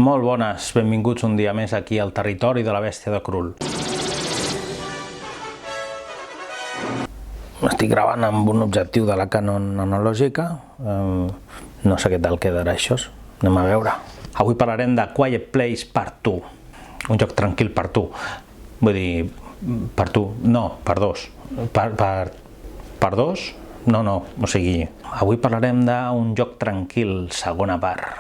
Molt bones, benvinguts un dia més aquí al territori de la bèstia de Krull. Estic gravant amb un objectiu de la Canon analògica, no sé què tal quedarà això, anem a veure. Avui parlarem de Quiet Place Part 2, un joc tranquil per tu, vull dir, per tu, no, per dos, per dos? No, o sigui, avui parlarem d'un joc tranquil, segona part.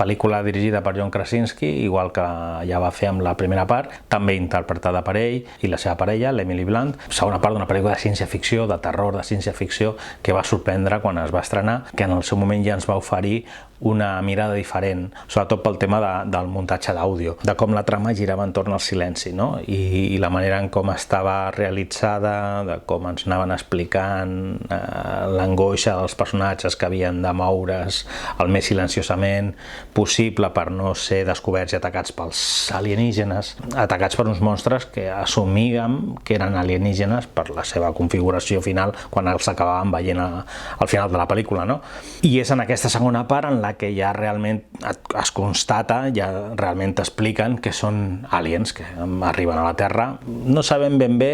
Pel·lícula dirigida per John Krasinski, igual que ja va fer amb la primera part, també interpretada per ell i la seva parella, l'Emily Blunt. Segona part d'una pel·lícula de ciència-ficció, de terror, de ciència-ficció, que va sorprendre quan es va estrenar, que en el seu moment ja ens va oferir una mirada diferent, sobretot pel tema del muntatge d'àudio, de com la trama girava entorn al silenci, no? I la manera en com estava realitzada, de com ens anaven explicant l'angoixa dels personatges que havien de moure's el més silenciosament possible per no ser descoberts i atacats pels alienígenes, atacats per uns monstres que assumíem que eren alienígenes per la seva configuració final quan els acabàvem veient al final de la pel·lícula, no? I és en aquesta segona part en la que ja realment es constata, ja realment t'expliquen que són aliens que arriben a la Terra. No sabem ben bé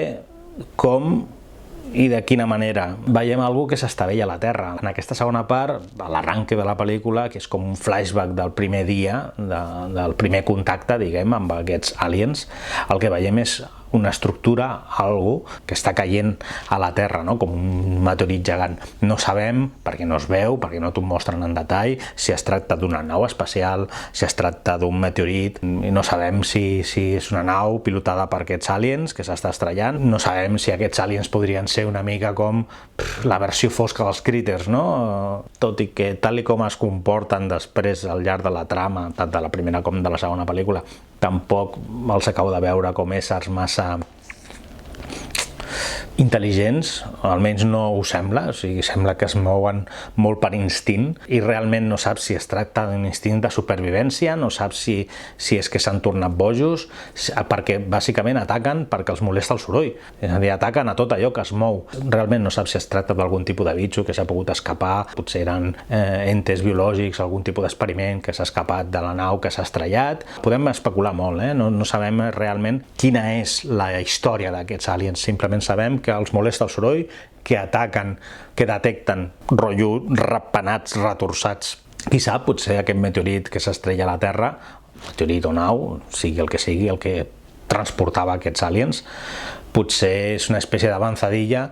com i de quina manera. Veiem algú que s'estavella a la Terra. En aquesta segona part, a l'arranque de la pel·lícula, que és com un flashback del primer dia, del primer contacte, diguem, amb aquests aliens, el que veiem és una estructura, algo que està caient a la Terra, no? Com un meteorit gegant. No sabem, perquè no es veu, perquè no t'ho mostren en detall, si es tracta d'una nau espacial, si es tracta d'un meteorit, i no sabem si és una nau pilotada per aquests aliens que s'està estrellant, no sabem si aquests aliens podrien ser una mica com la versió fosca dels Critters, no? Tot i que tal com es comporten després al llarg de la trama, tant de la primera com de la segona pel·lícula, tampoc els acabo de veure com éssers massa intel·ligents, almenys no ho sembla, o sigui, sembla que es mouen molt per instint i realment no saps si es tracta d'un instint de supervivència, no saps si és que s'han tornat bojos, perquè bàsicament ataquen perquè els molesta el soroll, és a dir, ataquen a tot allò que es mou. Realment no saps si es tracta d'algun tipus de bitxo que s'ha pogut escapar, potser eren entes biològics, algun tipus d'experiment que s'ha escapat de la nau que s'ha estrellat. Podem especular molt, no sabem realment quina és la història d'aquests aliens, simplement sabem que els molesta el soroll, que ataquen, que detecten rotllo ratpenats, retorçats. Qui sap, potser aquest meteorit que s'estrella a la Terra, meteorit o nau, sigui el que transportava aquests aliens, potser és una espècie d'avançadilla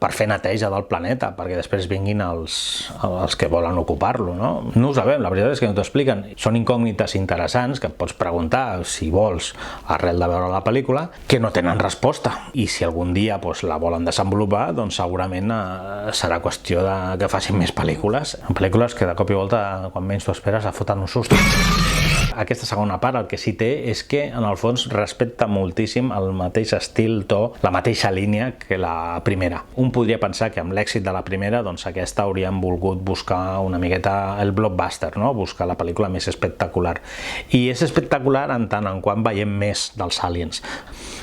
per fer neteja del planeta, perquè després vinguin els que volen ocupar-lo, no? No ho sabem, la veritat és que no t'ho expliquen. Són incògnites interessants que et pots preguntar, si vols, arrel de veure la pel·lícula, que no tenen resposta. I si algun dia la volen desenvolupar, doncs segurament serà qüestió que facin més pel·lícules. Pel·lícules que de cop i volta, quan menys t'ho esperes, et foten un susto. Aquesta segona part el que sí té és que, en el fons, respecta moltíssim el mateix estil, to, la mateixa línia que la primera. Un podria pensar que amb l'èxit de la primera, doncs aquesta haurien volgut buscar una miqueta el blockbuster, no? Buscar la pel·lícula més espectacular. I és espectacular en tant en quant veiem més dels aliens.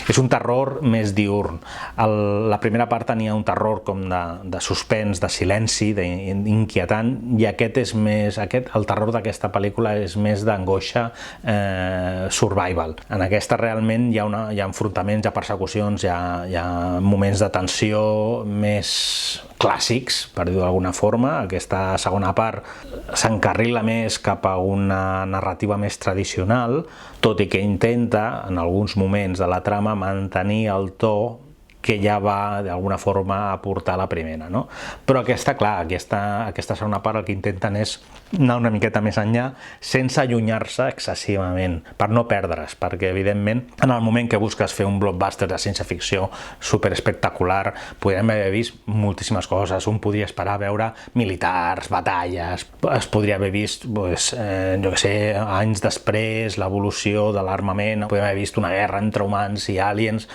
És un terror més diürn. La primera part tenia un terror com de suspens, de silenci, d'inquietant, i aquest és més, el terror d'aquesta pel·lícula és més d'angoixa survival. En aquesta realment hi ha enfrontaments, hi ha persecucions, hi ha moments de tensió més clàssics, per dir-ho d'alguna forma. Aquesta segona part s'encarrila més cap a una narrativa més tradicional, tot i que intenta, en alguns moments de la trama, mantenir el to que ja va d'alguna forma aportar la primera, no? Però aquesta segona part el que intenten és anar una miqueta més enllà sense allunyar-se excessivament, per no perdre's, perquè evidentment en el moment que busques fer un blockbuster de ciència-ficció superespectacular podríem haver vist moltíssimes coses. Un podria esperar veure militars, batalles, es podria haver vist, jo què sé, anys després, l'evolució de l'armament, podríem haver vist una guerra entre humans i aliens,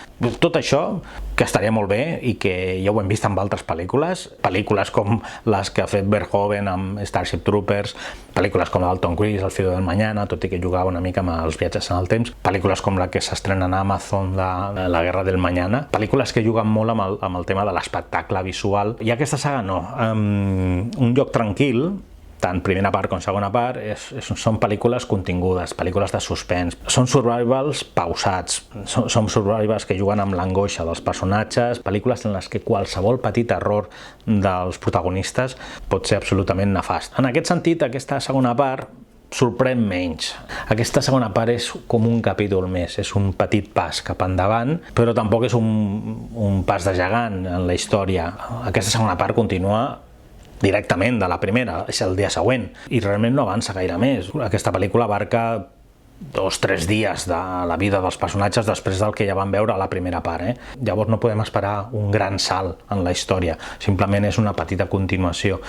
tot això que estaria molt bé i que ja ho hem vist amb altres pel·lícules com les que ha fet Verhoeven amb Starship Troopers, pel·lícules com el Tom Cruise, El filo del mañana, tot i que jugava una mica amb els viatges en el temps, pel·lícules com la que s'estrena a Amazon, La guerra del mañana, pel·lícules que juguen molt amb el tema de l'espectacle visual. I aquesta saga no. Un lloc tranquil, tant primera part com segona part, són pel·lícules contingudes, pel·lícules de suspens. Són survivals pausats, són survivals que juguen amb l'angoixa dels personatges, pel·lícules en les que qualsevol petit error dels protagonistes pot ser absolutament nefast. En aquest sentit, aquesta segona part sorprèn menys. Aquesta segona part és com un capítol més, és un petit pas cap endavant, però tampoc és un pas de gegant en la història. Aquesta segona part continua directament de la primera, és el dia següent, i realment no avança gaire més. Aquesta pel·lícula abarca 2-3 dies de la vida dels personatges després del que ja van veure a la primera part. Llavors no podem esperar un gran salt en la història, simplement és una petita continuació.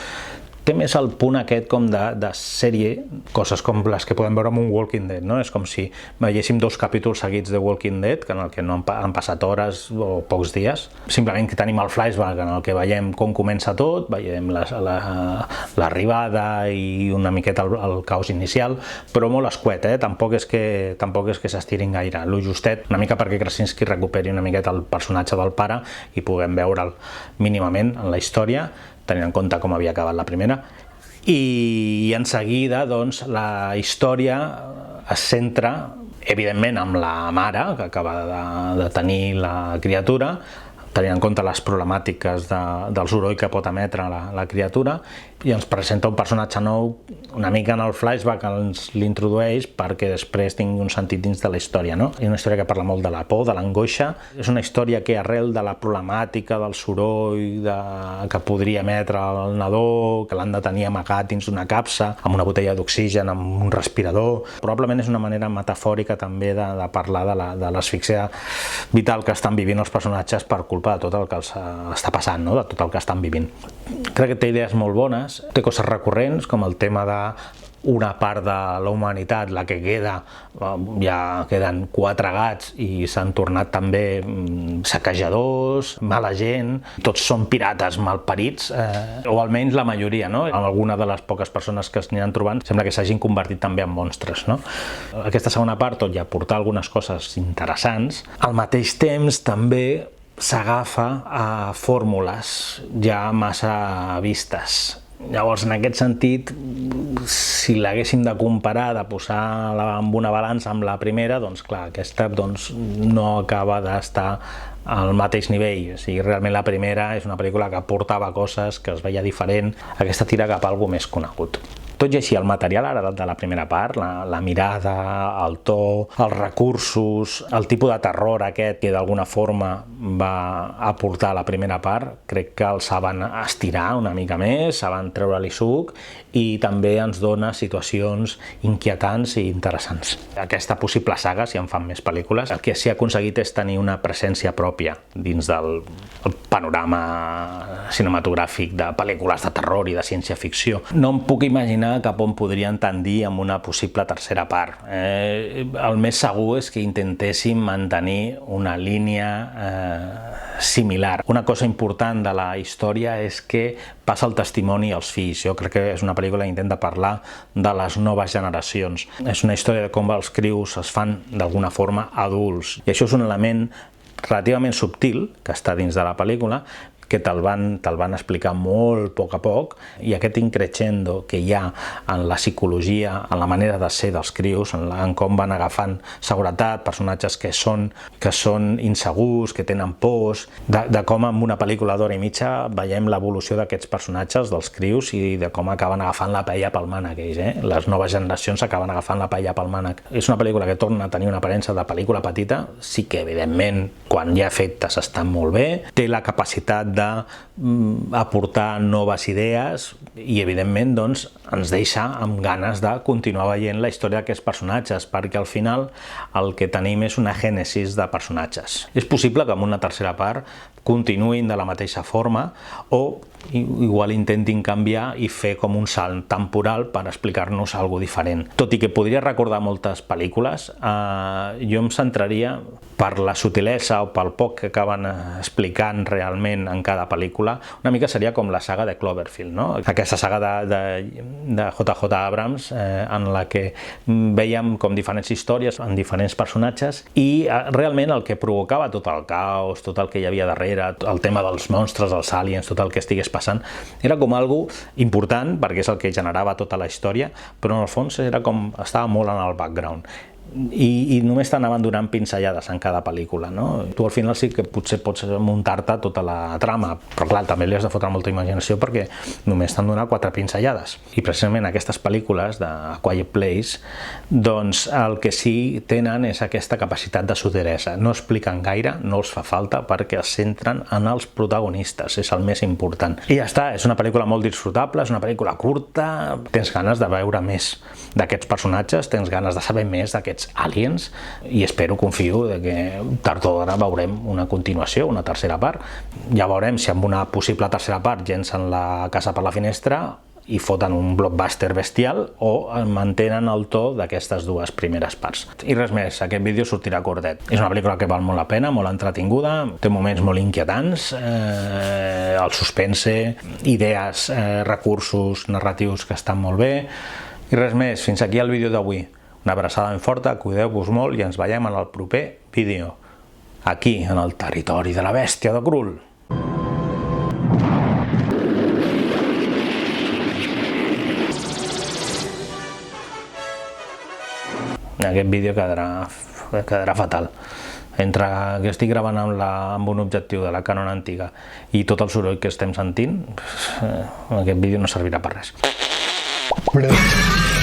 Té més el punt aquest com de sèrie, coses com les que podem veure amb un Walking Dead, no? És com si veiéssim 2 capítols seguits de Walking Dead, en el que no han passat hores o pocs dies. Simplement que tenim el flashback en el que veiem com comença tot, veiem l'arribada i una miqueta el caos inicial, però molt escuet, tampoc és que s'estirin gaire. Lo justet, una mica perquè Krasinski recuperi una miqueta el personatge del pare i puguem veure'l mínimament en la història, tenint en compte com havia acabat la primera, i en seguida doncs, la història es centra evidentment amb la mare que acaba de tenir la criatura, tenint en compte les problemàtiques del soroll que pot emetre la criatura, i ens presenta un personatge nou, una mica en el flashback ens l'introdueix perquè després tingui un sentit dins de la història, no? És una història que parla molt de la por, de l'angoixa, és una història que arrel de la problemàtica del soroll que podria emetre el nadó, que l'han de tenir amagat dins d'una capsa, amb una botella d'oxigen, amb un respirador. Probablement és una manera metafòrica també de parlar de l'asfíxia vital que estan vivint els personatges per culpa de tot el que els està passant, no? De tot el que estan vivint. Crec que té idees molt bones, té coses recurrents com el tema de una part de la humanitat, la que queda, ja queden 4 gats i s'han tornat també saquejadors, mala gent, tots són pirates malparits, o almenys la majoria, no? Alguna de les poques persones que es aniran trobant sembla que s'hagin convertit també en monstres, no? Aquesta segona part, tot i aportar algunes coses interessants, al mateix temps també s'agafa a fórmules ja massa vistes. Llavors, en aquest sentit, si l'haguéssim de comparar, de posar amb una balança amb la primera, doncs clar, aquesta no acaba d'estar al mateix nivell. O sigui, realment la primera és una pel·lícula que aportava coses, que es veia diferent. Aquesta tira cap a alguna més conegut. Tot i així, el material heretat de la primera part, la mirada, el to, els recursos, el tipus de terror aquest que d'alguna forma va aportar la primera part, crec que el saben estirar una mica més, saben treure-li suc i també ens dona situacions inquietants i interessants. Aquesta possible saga, si en fan més pel·lícules, el que s'hi ha aconseguit és tenir una presència pròpia dins del panorama cinematogràfic de pel·lícules de terror i de ciència-ficció. No em puc imaginar cap on podrien tendir amb una possible tercera part. El més segur és que intentéssim mantenir una línia similar. Una cosa important de la història és que passa el testimoni als fills. Jo crec que és una pel·lícula que intenta parlar de les noves generacions. És una història de com els crius es fan d'alguna forma adults. I això és un element relativament subtil que està dins de la pel·lícula, que te'l van explicar molt a poc, i aquest increixendo que hi ha en la psicologia, en la manera de ser dels crios, en com van agafant seguretat, personatges que són insegurs, que tenen pors, de com en una pel·lícula d'hora i mitja veiem l'evolució d'aquests personatges, dels crios, i de com acaben agafant la paella pel mànec ells. Les noves generacions acaben agafant la paella pel mànec. És una pel·lícula que torna a tenir una aparença de pel·lícula petita, sí que evidentment quan hi ha efectes estan molt bé, té la capacitat d'aportar noves idees i evidentment doncs, ens deixa amb ganes de continuar veient la història d'aquests personatges, perquè al final el que tenim és una gènesis de personatges. És possible que en una tercera part continuïn de la mateixa forma o igual intentin canviar i fer com un salt temporal per explicar-nos alguna cosa diferent. Tot i que podria recordar moltes pel·lícules, jo em centraria per la sutilesa o pel poc que acaben explicant realment en cada pel·lícula. Una mica seria com la saga de Cloverfield, no? Aquesta saga de J.J. Abrams en la que veiem com diferents històries en diferents personatges i realment el que provocava tot el caos, tot el que hi havia darrere, el tema dels monstres, els aliens, tot el que estigués passant, era com algo important perquè és el que generava tota la història, però en el fons era com estava molt en el background. I només t'anaven donant pinzellades en cada pel·lícula, no? Tu al final sí que potser pots muntar-te tota la trama, però clar, també li has de fotre molta imaginació perquè només t'han donat 4 pinzellades. I precisament aquestes pel·lícules de A Quiet Place, doncs el que sí tenen és aquesta capacitat de sutilesa. No expliquen gaire, no els fa falta perquè es centren en els protagonistes, és el més important. I ja està, és una pel·lícula molt disfrutable, és una pel·lícula curta, tens ganes de veure més d'aquests personatges, tens ganes de saber més d'aquests aliens i confio que tard o d'ara veurem una continuació, una tercera part. Ja veurem si amb una possible tercera part llencen la casa per la finestra i foten un blockbuster bestial o mantenen el to d'aquestes dues primeres parts. I res més, aquest vídeo sortirà curtet. És una pel·lícula que val molt la pena, molt entretinguda, té moments molt inquietants, el suspense, idees, recursos narratius que estan molt bé. I res més, fins aquí el vídeo d'avui. Una abraçada ben forta, cuideu-vos molt i ens veiem en el proper vídeo, aquí, en el territori de la bèstia de Krull. Aquest vídeo quedarà fatal. Entre que estic gravant amb un objectiu de la Canon antiga i tot el soroll que estem sentint, aquest vídeo no servirà per res.